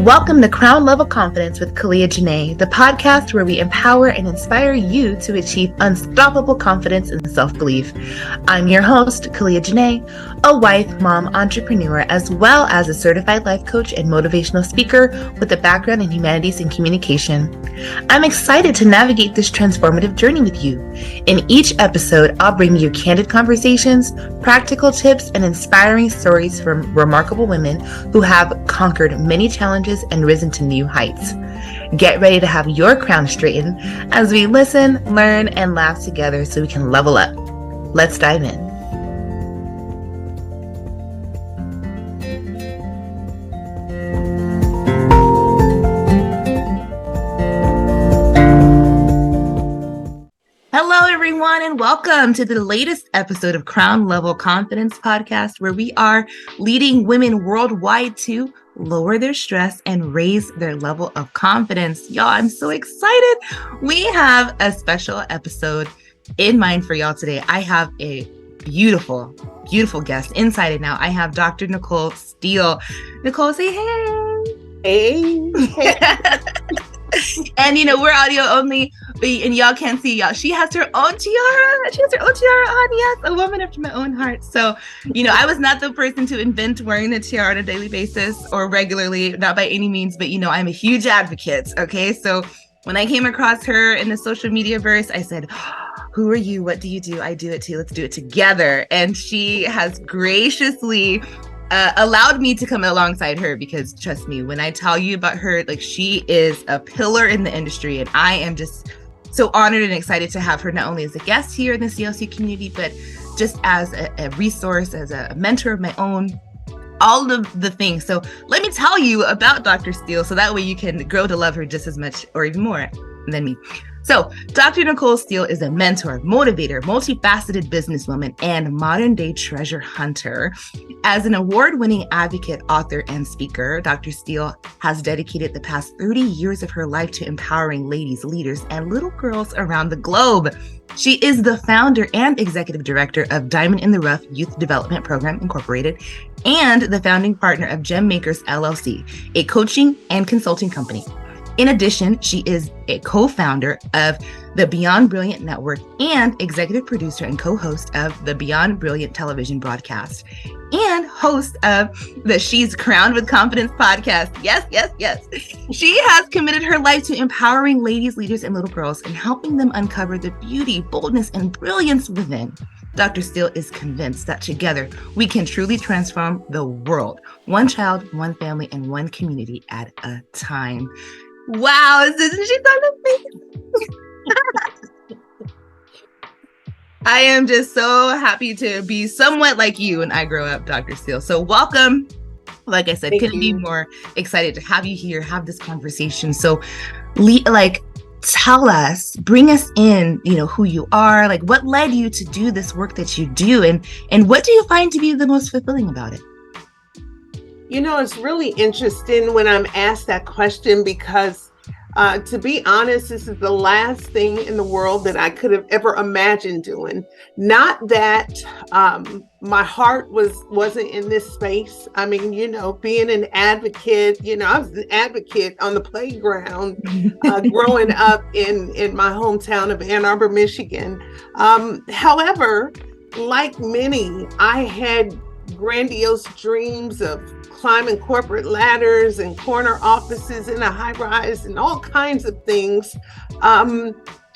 Welcome to Crown Level Confidence with Kalia Janae, the podcast where we empower and inspire you to achieve unstoppable confidence and self-belief. I'm your host, Kalia Janae, a wife, mom, entrepreneur, as well as a certified life coach and motivational speaker with a background in humanities and communication. I'm excited to navigate this transformative journey with you. In each episode, I'll bring you candid conversations, practical tips, and inspiring stories from remarkable women who have conquered many challenges and risen to new heights. Get ready to have your crown straightened as we listen, learn, and laugh together so we can level up. Let's dive in. Hello, everyone, and welcome to the latest episode of Crown Level Confidence Podcast, where we are leading women worldwide to lower their stress and raise their level of confidence. Y'all, I'm so excited. We have a special episode in mind for y'all today. I have a beautiful, beautiful guest inside and out. I have Dr. Nicole Steele. Nicole, say hey. Hey. And we're audio only, and y'all can't see y'all. She has her own tiara. She has her own tiara on. Yes, a woman after my own heart. So, I was not the person to invent wearing a tiara on a daily basis or regularly, not by any means, but I'm a huge advocate. Okay, so when I came across her in the social media verse, I said, "Who are you? What do you do? I do it too. Let's do it together." And she has graciously allowed me to come alongside her because, trust me, when I tell you about her, she is a pillar in the industry, and I am just so honored and excited to have her not only as a guest here in the CLC community, but just as a resource, as a mentor of my own, all of the things. So let me tell you about Dr. Steele so that way you can grow to love her just as much or even more than me. So Dr. Nicole Steele is a mentor, motivator, multi-faceted businesswoman, and modern-day treasure hunter. As an award-winning advocate, author, and speaker, Dr. Steele has dedicated the past 30 years of her life to empowering ladies, leaders, and little girls around the globe. She is the founder and executive director of Diamond in the Rough Youth Development Program, Incorporated, and the founding partner of Gem Makers, LLC, a coaching and consulting company. In addition, she is a co-founder of the Beyond Brilliant Network and executive producer and co-host of the Beyond Brilliant television broadcast and host of the She's Crowned with Confidence podcast. Yes, yes, yes. She has committed her life to empowering ladies, leaders, and little girls and helping them uncover the beauty, boldness, and brilliance within. Dr. Steele is convinced that together we can truly transform the world, one child, one family, and one community at a time. Wow, isn't she so amazing? I am just so happy to be somewhat like you when I grow up, Dr. Steele. So welcome. Like I said, couldn't be more excited to have you here, have this conversation. So tell us, bring us in, who you are, what led you to do this work that you do, and what do you find to be the most fulfilling about it? It's really interesting when I'm asked that question because, to be honest, this is the last thing in the world that I could have ever imagined doing. Not that my heart wasn't in this space. I mean, being an advocate, I was an advocate on the playground growing up in my hometown of Ann Arbor, Michigan. However, like many, I had grandiose dreams of climbing corporate ladders and corner offices in a high rise and all kinds of things,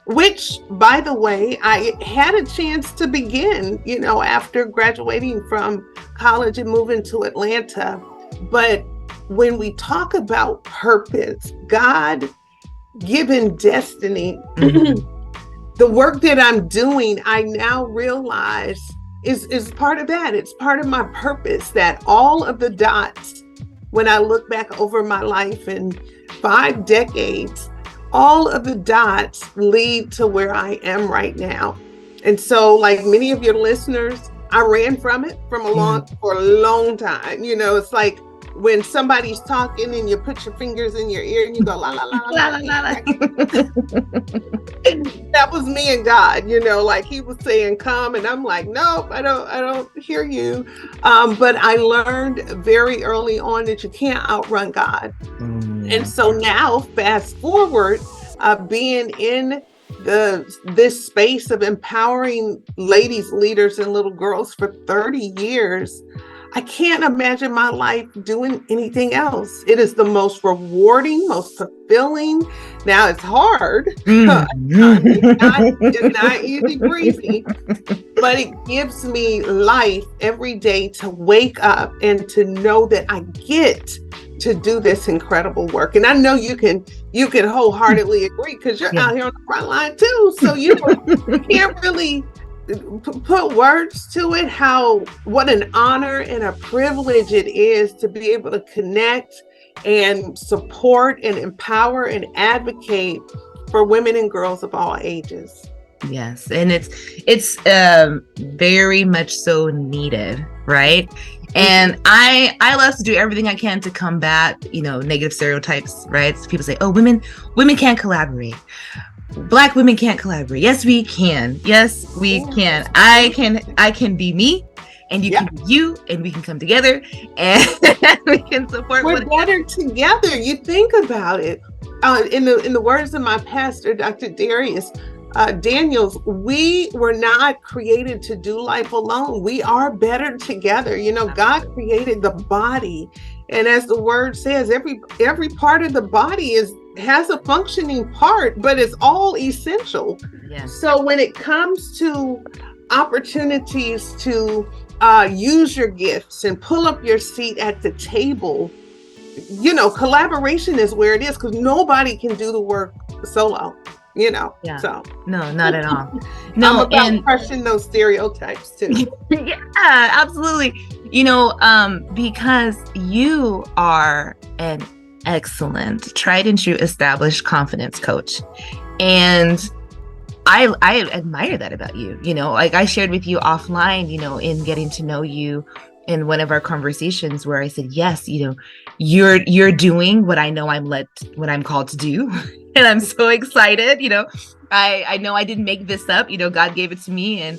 which, by the way, I had a chance to begin, after graduating from college and moving to Atlanta. But when we talk about purpose, God-given destiny, the work that I'm doing, I now realize is part of that. It's part of my purpose, that all of the dots, when I look back over my life in 5 decades, all of the dots lead to where I am right now. And so, like many of your listeners, I ran from it for a long time. It's like when somebody's talking and you put your fingers in your ear and you go la la la la la la. That was me and God, like he was saying come, and I'm like, nope, I don't hear you. But I learned very early on that you can't outrun God. And so now fast forward, being in this space of empowering ladies, leaders, and little girls for 30 years, I can't imagine my life doing anything else. It is the most rewarding, most fulfilling. Now it's hard. It's not easy breezy, but it gives me life every day to wake up and to know that I get to do this incredible work. And I know you can wholeheartedly agree, because you're out here on the front line too. So you can't really put words to it, what an honor and a privilege it is to be able to connect and support and empower and advocate for women and girls of all ages. Yes, and it's very much so needed, right? And I love to do everything I can to combat, negative stereotypes, right? So people say, oh, women can't collaborate. Black women can't collaborate. Yes, we can. Yes, we can. I can be me, and you can be you, and we can come together and we can support. We're better together. You think about it. In the words of my pastor, Dr. Darius Daniels, we were not created to do life alone. We are better together. God created the body, and as the word says, every part of the body has a functioning part, but it's all essential. Yes. So when it comes to opportunities to use your gifts and pull up your seat at the table, collaboration is where it is, because nobody can do the work solo. So no, not at all. No, I'm about crushing those stereotypes too. Yeah, absolutely. Because you are an excellent, tried and true, established confidence coach, and I admire that about you. Like I shared with you offline, in getting to know you in one of our conversations, where I said, yes, you're doing what I know what I'm called to do. And I'm so excited. I know I didn't make this up. God gave it to me, and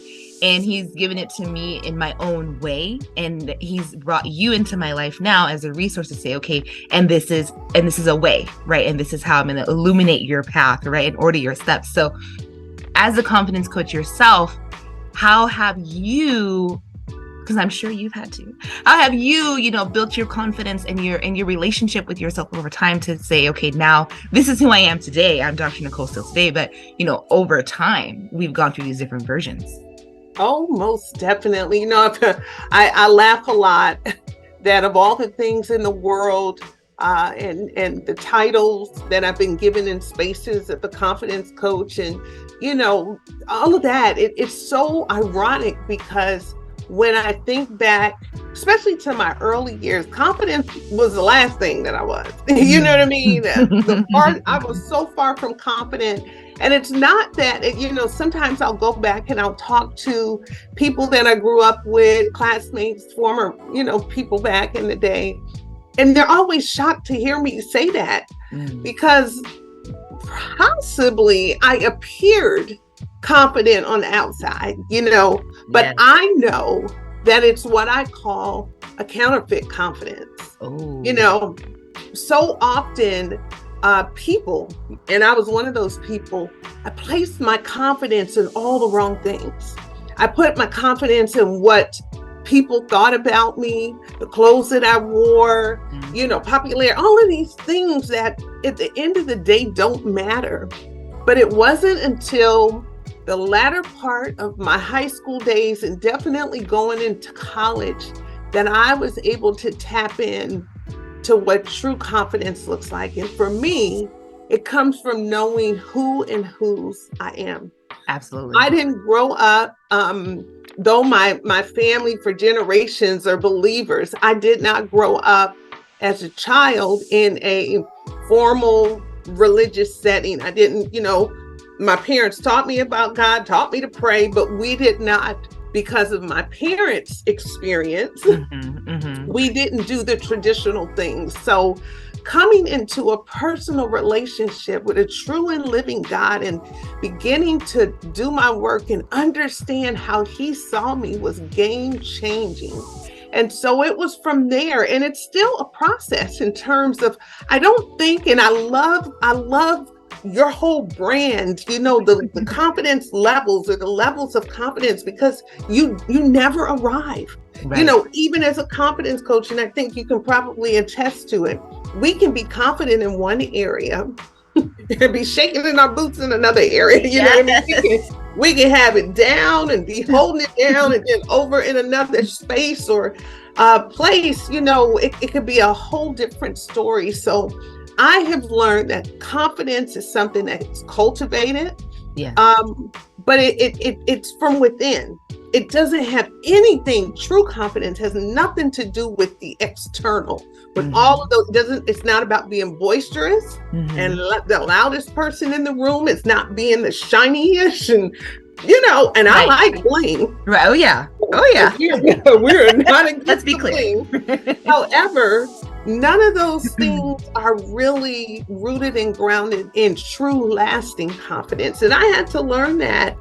he's given it to me in my own way. And he's brought you into my life now as a resource to say, okay, and this is a way, right? And this is how I'm going to illuminate your path, right? And order your steps. So as a confidence coach yourself, how have you, because I'm sure you've had to, how have you, built your confidence and your relationship with yourself over time to say, okay, now this is who I am today. I'm Dr. Nicole Steele today, but over time we've gone through these different versions. Oh, most definitely. I laugh a lot that of all the things in the world and the titles that I've been given in spaces of the confidence coach and, all of that, it's so ironic, because when I think back, especially to my early years, confidence was the last thing that I was. You know what I mean? The part, I was so far from confident. And it's not that, sometimes I'll go back and I'll talk to people that I grew up with, classmates, former, people back in the day. And they're always shocked to hear me say that, because possibly I appeared confident on the outside, but yes. I know that it's what I call a counterfeit confidence. Oh. So often people, and I was one of those people, I placed my confidence in all the wrong things. I put my confidence in what people thought about me, the clothes that I wore, popularity, all of these things that at the end of the day don't matter. But it wasn't until the latter part of my high school days, and definitely going into college, that I was able to tap in to what true confidence looks like. And for me, it comes from knowing who and whose I am. Absolutely. I didn't grow up, though my family for generations are believers, I did not grow up as a child in a formal religious setting. I didn't, my parents taught me about God, taught me to pray, but we did not, because of my parents' experience, We didn't do the traditional things. So coming into a personal relationship with a true and living God and beginning to do my work and understand how he saw me was game changing. And so it was from there, and it's still a process in terms of, I don't think, and I love your whole brand, the confidence levels, or the levels of confidence, because you never arrive. Right. Even as a confidence coach, and I think you can probably attest to it, we can be confident in one area and be shaking in our boots in another area. What I mean? We can have it down and be holding it down, and then over in another space or place, it could be a whole different story. So I have learned that confidence is something that's cultivated, but it's from within. It doesn't have anything. True confidence has nothing to do with the external. With all of those, it's not about being boisterous and the loudest person in the room. It's not being the shiniest and and I like bling. Right. Oh yeah. We're not against Let's be clear. However, none of those things are really rooted and grounded in true lasting confidence. And I had to learn that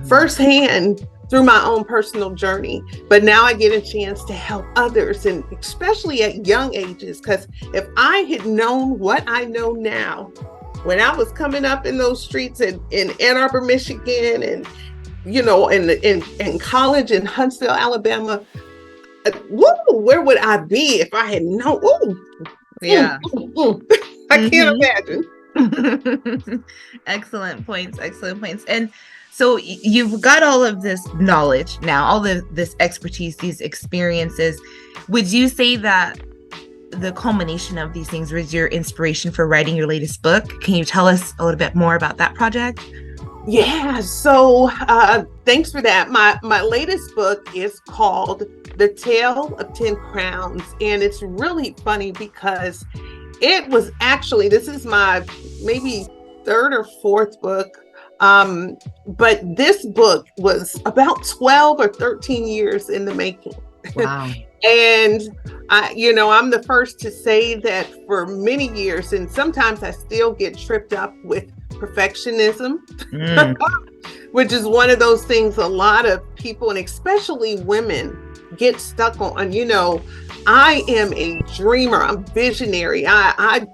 firsthand through my own personal journey. But now I get a chance to help others, and especially at young ages, because if I had known what I know now, when I was coming up in those streets in Ann Arbor, Michigan, and in college in Huntsville, Alabama, where would I be if I had known? I can't imagine. Excellent points. And so you've got all of this knowledge now, all this expertise, these experiences. Would you say that the culmination of these things was your inspiration for writing your latest book? Can you tell us a little bit more about that project? Yeah, so thanks for that. My latest book is called The Tale of 10 Crowns, and it's really funny because it was actually, this is my maybe third or fourth book, but this book was about 12 or 13 years in the making. Wow. And I'm the first to say that for many years, and sometimes I still get tripped up with perfectionism, which is one of those things a lot of people, and especially women, get stuck on. I am a dreamer. I'm visionary. I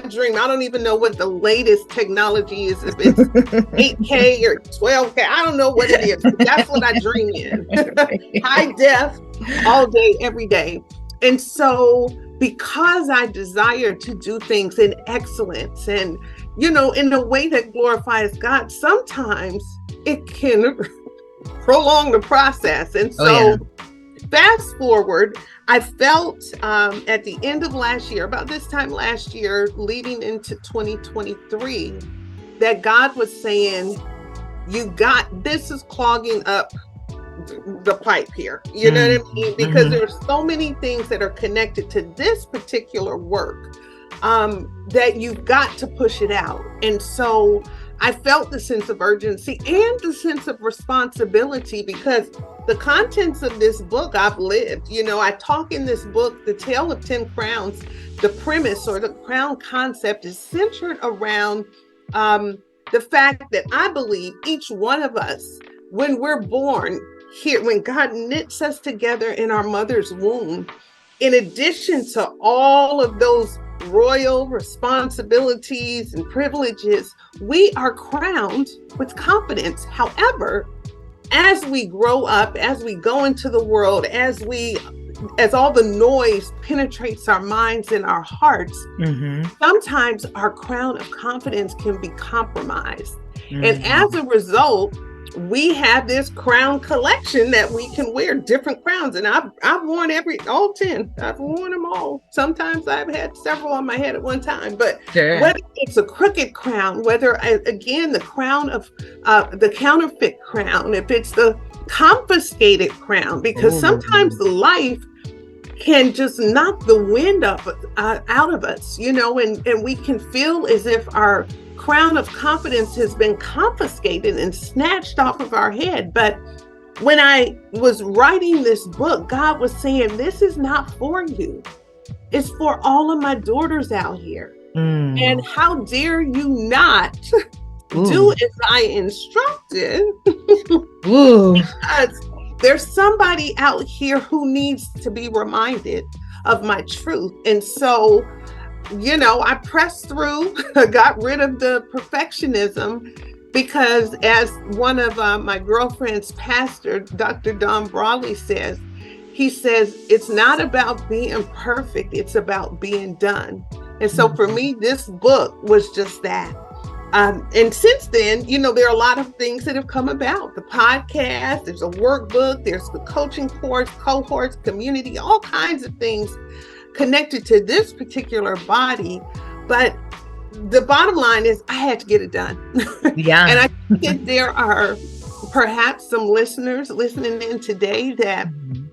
dream. I don't even know what the latest technology is, if it's 8K or 12K. I don't know what it is. But that's what I dream in. High def, all day, every day. And so because I desire to do things in excellence and, in a way that glorifies God, sometimes it can prolong the process. And so fast forward, I felt at the end of last year, about this time last year, leading into 2023, that God was saying, this is clogging up the pipe here. You know what I mean? Because there are so many things that are connected to this particular work that you've got to push it out. And so I felt the sense of urgency and the sense of responsibility, because the contents of this book I've lived. I talk in this book, The Tale of 10 Crowns. The premise, or the crown concept, is centered around the fact that I believe each one of us, when we're born here, when God knits us together in our mother's womb, in addition to all of those royal responsibilities and privileges, we are crowned with confidence. However, as we grow up, as we go into the world, as all the noise penetrates our minds and our hearts, sometimes our crown of confidence can be compromised. And as a result, we have this crown collection that we can wear, different crowns. And I've worn all 10. I've worn them all. Sometimes I've had several on my head at one time. But whether it's a crooked crown, whether, again, the crown of the counterfeit crown, if it's the confiscated crown, because sometimes life can just knock the wind out of us, and we can feel as if our crown of confidence has been confiscated and snatched off of our head. But when I was writing this book, God was saying, this is not for you. It's for all of my daughters out here. And how dare you not do as I instructed? Because there's somebody out here who needs to be reminded of my truth. And so, I pressed through, got rid of the perfectionism, because as one of my girlfriend's pastor, Dr. Don Brawley says, he says, it's not about being perfect, it's about being done. And so for me, this book was just that. And since then, there are a lot of things that have come about. The podcast, there's a workbook, there's the coaching course, cohorts, community, all kinds of things connected to this particular body. But the bottom line is I had to get it done. Yeah. And I think that there are perhaps some listeners listening in today that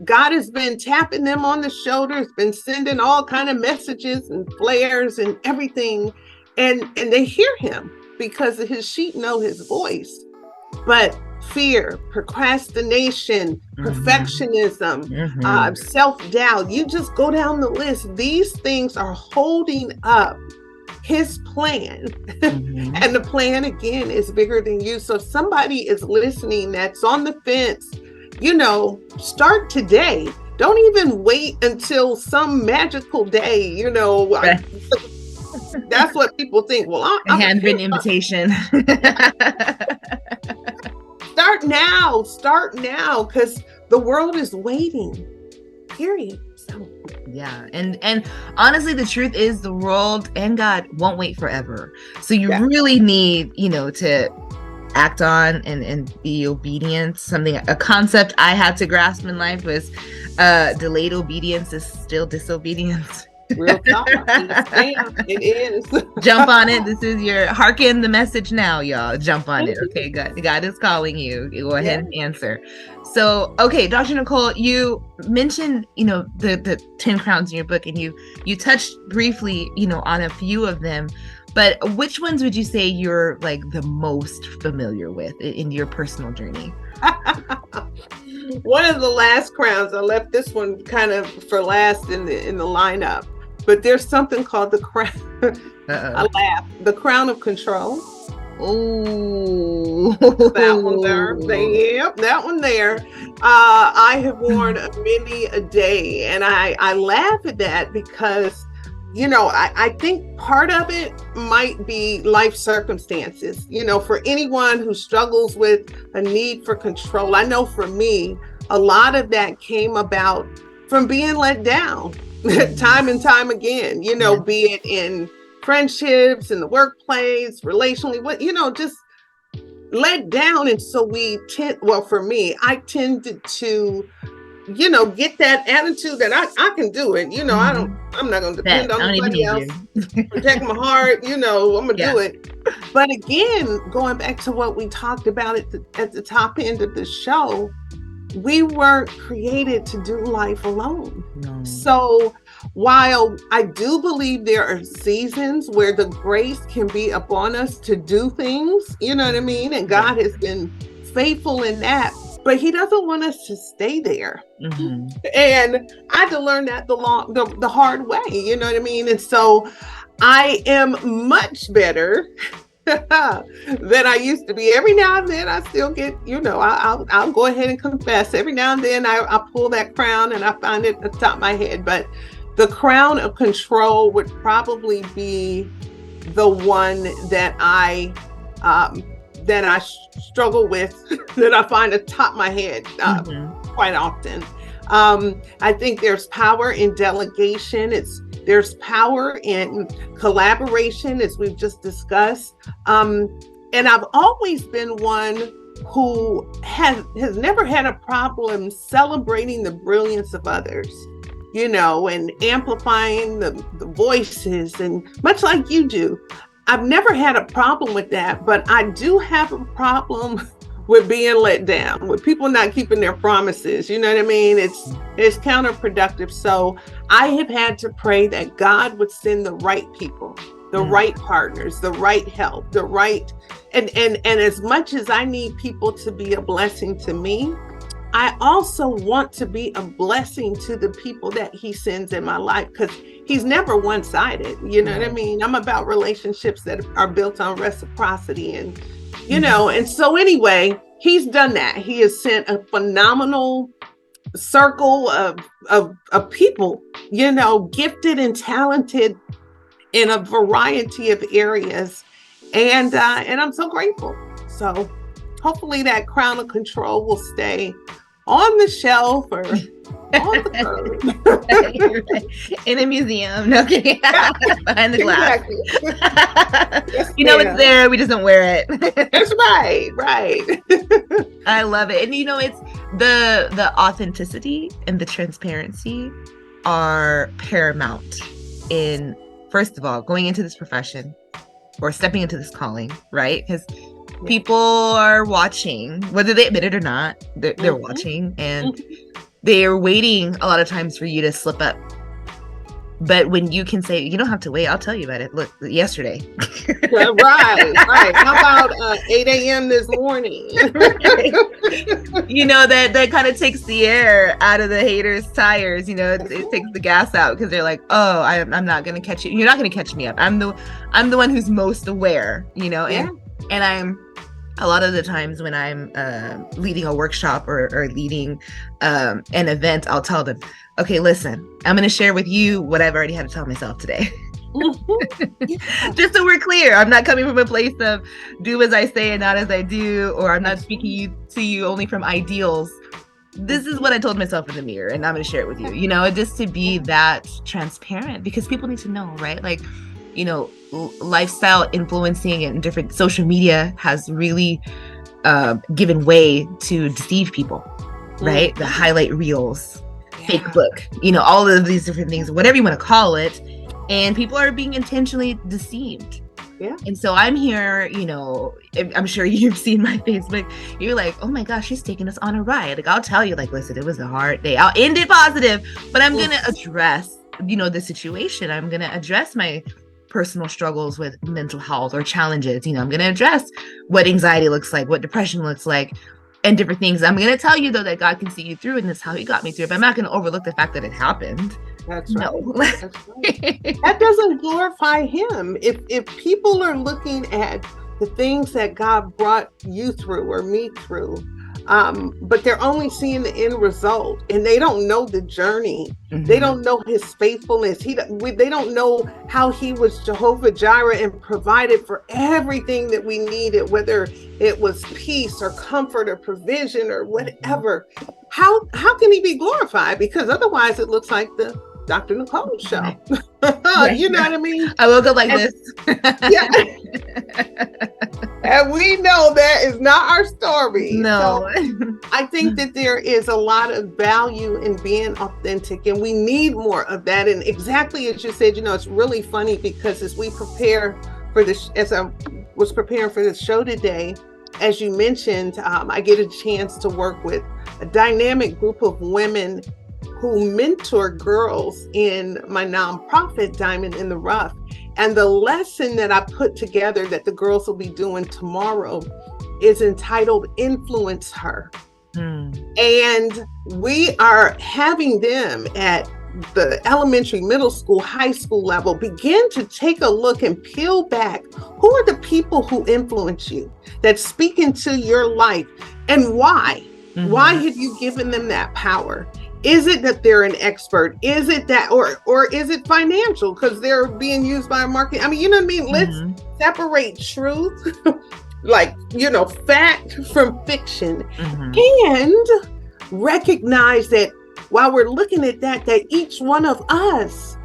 God has been tapping them on the shoulders, been sending all kind of messages and flares and everything. And they hear him because his sheep know his voice. But fear, procrastination, perfectionism, self-doubt, you just go down the list. These things are holding up his plan. And the plan, again, is bigger than you. So if somebody is listening that's on the fence, start today. Don't even wait until some magical day, That's what people think. Well, a handwritten invitation. Start now, because the world is waiting. Period. So. Yeah. And honestly, the truth is the world and God won't wait forever. So you really need, to act on and be obedient. A concept I had to grasp in life was delayed obedience is still disobedience. Real talk. It is. Jump on it. This is your hearken the message now, y'all. Jump on it. Okay, God is calling you. Go ahead and answer. So, okay, Dr. Nicole, you mentioned, the 10 crowns in your book, and you touched briefly, on a few of them, but which ones would you say you're like the most familiar with in your personal journey? One of the last crowns, I left this one kind of for last in the lineup, but there's something called the crown. I laugh. The crown of control. Oh, that one there. Yep, that one there. I have worn many a day, and I laugh at that because, I think part of it might be life circumstances. For anyone who struggles with a need for control, I know for me, a lot of that came about from being let down time and time again, be it in friendships, in the workplace, relationally, just let down. And so for me, I tended to, get that attitude that I can do it. I'm not going to depend on anybody else. Protect my heart. I'm going to do it. But again, going back to what we talked about at the top end of the show, we weren't created to do life alone. No. So while I do believe there are seasons where the grace can be upon us to do things, you know what I mean? And God has been faithful in that, but he doesn't want us to stay there. And I had to learn that the hard way, you know what I mean? And so I am much better than I used to be. Every now and then I still get, I'll go ahead and confess. Every now and then I pull that crown and I find it at the top of my head. But the crown of control would probably be the one that I struggle with, that I find at the top of my head quite often. I think there's power in delegation. There's power in collaboration, as we've just discussed. And I've always been one who has never had a problem celebrating the brilliance of others, and amplifying the voices, and much like you do. I've never had a problem with that, but I do have a problem with being let down, with people not keeping their promises. You know what I mean? It's counterproductive. So I have had to pray that God would send the right people, the right partners, the right help, and as much as I need people to be a blessing to me, I also want to be a blessing to the people that he sends in my life, because he's never one-sided. You know what I mean? I'm about relationships that are built on reciprocity, and, you know, and so anyway, he's done that. He has sent a phenomenal circle of people, you know, gifted and talented in a variety of areas. And I'm so grateful. So hopefully that crown of control will stay on the shelf or on the curb. In a museum. No kidding. Behind the glass. Exactly. Yes, you know, it's there. We just don't wear it. That's right. Right. I love it. And you know, it's the authenticity and the transparency are paramount in, first of all, going into this profession or stepping into this calling, right? Because people are watching, whether they admit it or not, they're watching, and they're waiting a lot of times for you to slip up. But when you can say, you don't have to wait, I'll tell you about it. Look, yesterday. Right. How about 8 a.m. this morning? You know, that kind of takes the air out of the haters' tires. You know, it takes the gas out, because they're like, oh, I'm not going to catch you. You're not going to catch me up. I'm the one who's most aware, you know, and I'm, a lot of the times when I'm leading a workshop or leading an event, I'll tell them, okay, listen, I'm going to share with you what I've already had to tell myself today. Just so we're clear, I'm not coming from a place of do as I say and not as I do, or I'm not speaking to you only from ideals. This is what I told myself in the mirror, and I'm going to share it with you, you know, just to be that transparent, because people need to know, right? Like, you know, lifestyle influencing and different social media has really given way to deceive people, right? The highlight reels, fake book, you know, all of these different things, whatever you want to call it. And people are being intentionally deceived. Yeah. And so I'm here, you know, I'm sure you've seen my Facebook. You're like, oh my gosh, she's taking us on a ride. Like, I'll tell you, like, listen, it was a hard day. I'll end it positive, but I'm going to address, you know, the situation. I'm going to address my personal struggles with mental health or challenges. You know, I'm going to address what anxiety looks like, what depression looks like, and different things. I'm going to tell you, though, that God can see you through, and this is how he got me through it. But I'm not going to overlook the fact that it happened. That's right. No. That's right. That doesn't glorify him. If people are looking at the things that God brought you through or me through, but they're only seeing the end result, and they don't know the journey. They don't know his faithfulness. They don't know how he was Jehovah Jireh and provided for everything that we needed, whether it was peace or comfort or provision or whatever. How can he be glorified? Because otherwise it looks like the Dr. Nicole show. You know what I mean? I woke up like this. Yeah. And we know that is not our story. No. So I think that there is a lot of value in being authentic, and we need more of that. And exactly as you said, you know, it's really funny because as we prepare for this, as I was preparing for this show today, as you mentioned, I get a chance to work with a dynamic group of women who mentor girls in my nonprofit, Diamond in the Rough. And the lesson that I put together that the girls will be doing tomorrow is entitled Influence Her. And we are having them at the elementary, middle school, high school level begin to take a look and peel back. Who are the people who influence you, that speak into your life, and why? Why have you given them that power? Is it that they're an expert? Is it that, or is it financial because they're being used by a market? I mean, you know what I mean? Let's separate truth, like, you know, fact from fiction, and recognize that while we're looking at that each one of us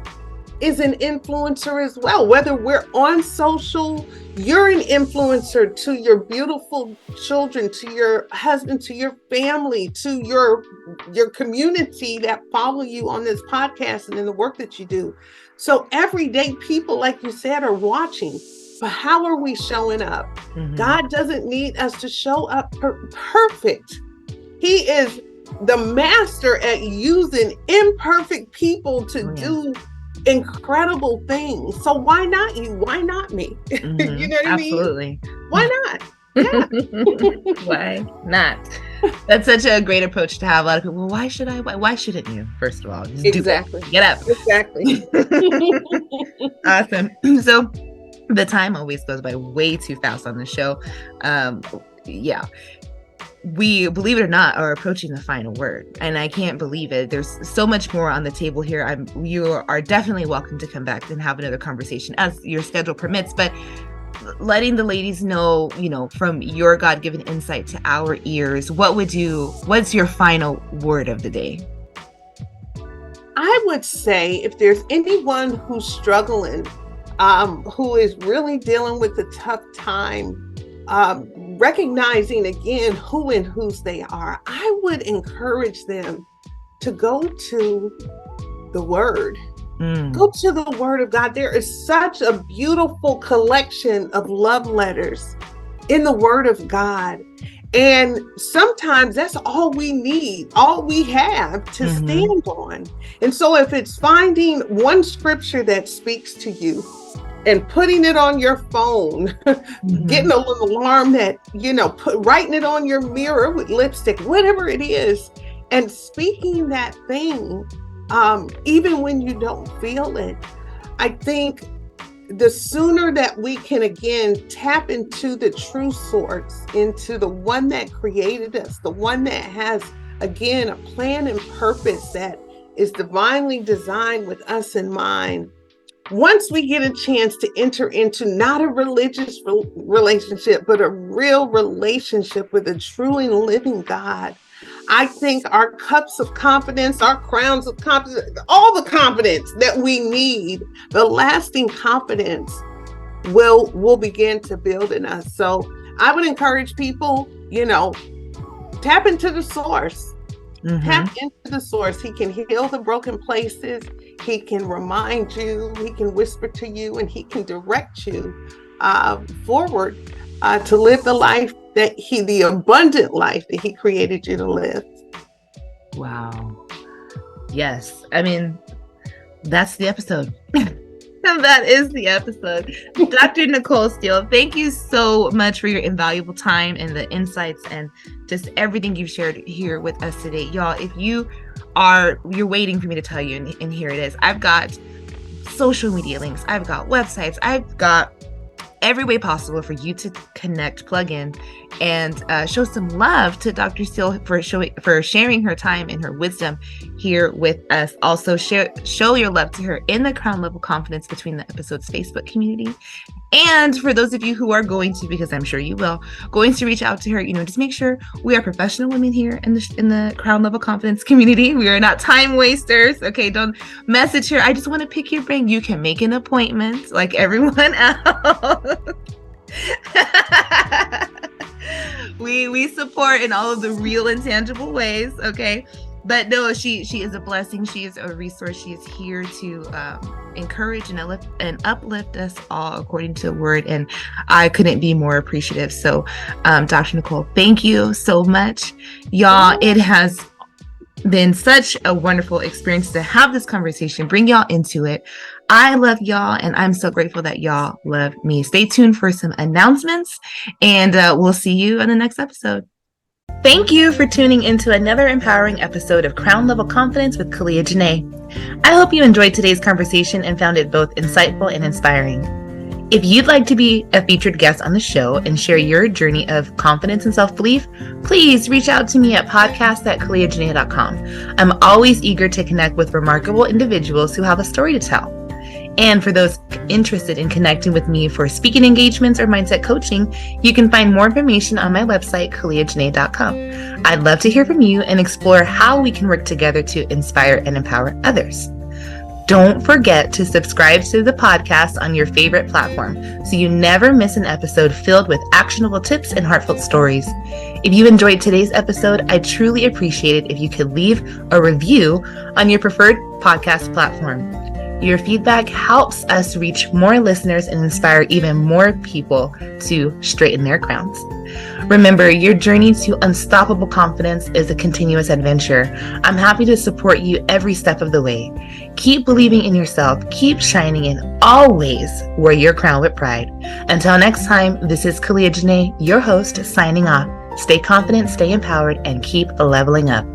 is an influencer as well. Whether we're on social, you're an influencer to your beautiful children, to your husband, to your family, to your community that follow you on this podcast and in the work that you do. So everyday people, like you said, are watching. But how are we showing up? God doesn't need us to show up perfect. He is the master at using imperfect people to do incredible things. So why not you? Why not me? You know what I mean? Absolutely. Why not? Yeah. Why not? That's such a great approach to have. A lot of people, well, why should I? Why shouldn't you? First of all, just Exactly. Get up. Exactly. Awesome. So the time always goes by way too fast on the show. Yeah. We, believe it or not, are approaching the final word, and I can't believe it. There's so much more on the table here. You are definitely welcome to come back and have another conversation as your schedule permits, but letting the ladies know, from your God-given insight to our ears, what's your final word of the day? I would say if there's anyone who's struggling, who is really dealing with a tough time, recognizing again who and whose they are, I would encourage them to go to the Word. Go to the Word of God. There is such a beautiful collection of love letters in the Word of God. And sometimes that's all we need, all we have to stand on. And so if it's finding one scripture that speaks to you and putting it on your phone, getting a little alarm that, writing it on your mirror with lipstick, whatever it is, and speaking that thing, even when you don't feel it, I think the sooner that we can again tap into the true source, into the one that created us, the one that has, again, a plan and purpose that is divinely designed with us in mind. Once we get a chance to enter into not a religious relationship, but a real relationship with a true and living God, I think our cups of confidence, our crowns of confidence, all the confidence that we need, the lasting confidence will begin to build in us. So I would encourage people, tap into the source. Tap into the source. He can heal the broken places. He can remind you. He can whisper to you, and he can direct you forward to live the life the abundant life that he created you to live. Wow. Yes. I mean, that's the episode. That is the episode. Dr. Nicole Steele, thank you so much for your invaluable time and the insights and just everything you've shared here with us today. Y'all, if you're waiting for me to tell you, and here it is. I've got social media links. I've got websites. I've got every way possible for you to connect, plug in, and show some love to Dr. Steele for sharing her time and her wisdom here with us. Also, show your love to her in the Crown Level Confidence Between the Episodes Facebook community. And for those of you who are going to, because I'm sure you will, going to reach out to her, just make sure we are professional women here in the Crown Level Confidence community. We are not time wasters. Okay, don't message her. I just want to pick your brain. You can make an appointment like everyone else. We support in all of the real and tangible ways. Okay. But no, she is a blessing. She is a resource. She is here to encourage and uplift us all according to the word. And I couldn't be more appreciative. So, Dr. Nicole, thank you so much. Y'all, it has been such a wonderful experience to have this conversation, bring y'all into it. I love y'all, and I'm so grateful that y'all love me. Stay tuned for some announcements, and we'll see you on the next episode. Thank you for tuning into another empowering episode of Crown Level Confidence with Kalia Janae. I hope you enjoyed today's conversation and found it both insightful and inspiring. If you'd like to be a featured guest on the show and share your journey of confidence and self-belief, please reach out to me at podcast@kaliajanae.com. I'm always eager to connect with remarkable individuals who have a story to tell. And for those interested in connecting with me for speaking engagements or mindset coaching, you can find more information on my website, kaliajanae.com. I'd love to hear from you and explore how we can work together to inspire and empower others. Don't forget to subscribe to the podcast on your favorite platform so you never miss an episode filled with actionable tips and heartfelt stories. If you enjoyed today's episode, I'd truly appreciate it if you could leave a review on your preferred podcast platform. Your feedback helps us reach more listeners and inspire even more people to straighten their crowns. Remember, your journey to unstoppable confidence is a continuous adventure. I'm happy to support you every step of the way. Keep believing in yourself, keep shining, and always wear your crown with pride. Until next time, this is Kalia Janae, your host, signing off. Stay confident, stay empowered, and keep leveling up.